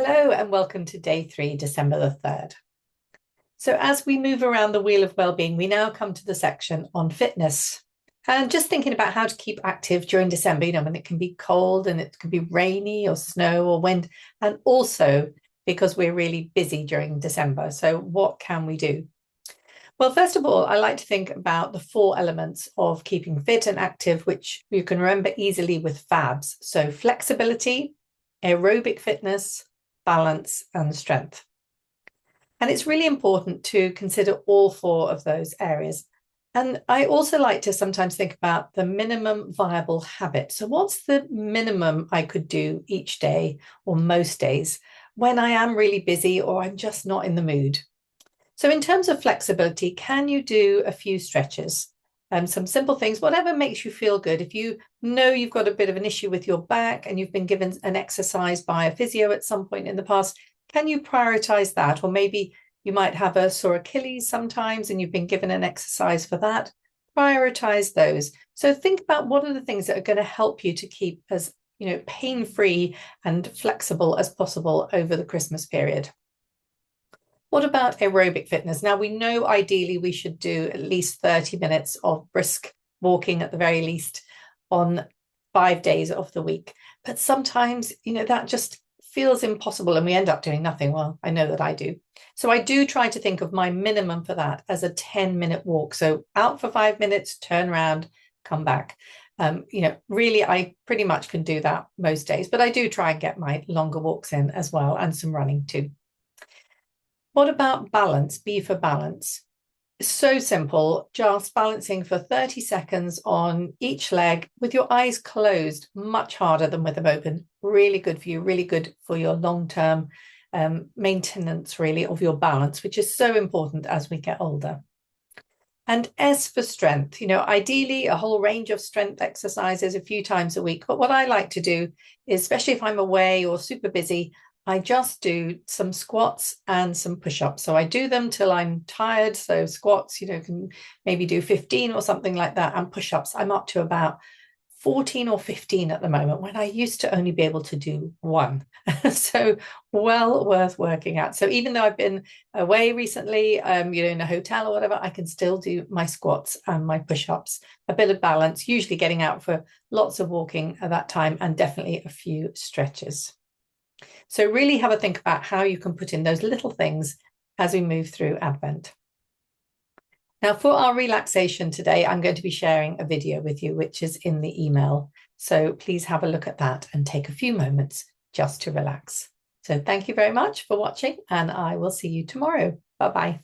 Hello and welcome to day 3, December the 3rd. So as we move around the wheel of well-being, we now come to the section on fitness. And just thinking about how to keep active during December, when it can be cold and it can be rainy or snow or wind, and also because we're really busy during December. So what can we do? Well, first of all, I like to think about the 4 elements of keeping fit and active, which you can remember easily with FABS. So flexibility, aerobic fitness, balance, and strength. And it's really important to consider all 4 of those areas. And I also like to sometimes think about the minimum viable habit. So what's the minimum I could do each day or most days when I am really busy or I'm just not in the mood? So in terms of flexibility, can you do a few stretches? Some simple things, whatever makes you feel good. If you know you've got a bit of an issue with your back and you've been given an exercise by a physio at some point in the past, can you prioritize that? Or maybe you might have a sore Achilles sometimes and you've been given an exercise for that. Prioritize those. So think about what are the things that are going to help you to keep as pain-free and flexible as possible over the Christmas period. What about aerobic fitness? Now, we know ideally we should do at least 30 minutes of brisk walking at the very least on 5 days of the week. But sometimes, that just feels impossible and we end up doing nothing. Well, I know that I do. So I do try to think of my minimum for that as a 10-minute walk. So out for 5 minutes, turn around, come back. Really, I pretty much can do that most days, but I do try and get my longer walks in as well and some running too. What about balance? B for balance. So simple, just balancing for 30 seconds on each leg with your eyes closed, much harder than with them open. Really good for you, really good for your long-term maintenance, really, of your balance, which is so important as we get older. And S for strength, ideally a whole range of strength exercises a few times a week. But what I like to do is, especially if I'm away or super busy, I just do some squats and some push-ups. So I do them till I'm tired. So squats, can maybe do 15 or something like that. And push-ups, I'm up to about 14 or 15 at the moment, when I used to only be able to do 1. So well worth working out. So even though I've been away recently, in a hotel or whatever, I can still do my squats and my push-ups, a bit of balance, usually getting out for lots of walking at that time and definitely a few stretches. So really have a think about how you can put in those little things as we move through Advent. Now, for our relaxation today, I'm going to be sharing a video with you, which is in the email. So please have a look at that and take a few moments just to relax. So thank you very much for watching, and I will see you tomorrow. Bye-bye.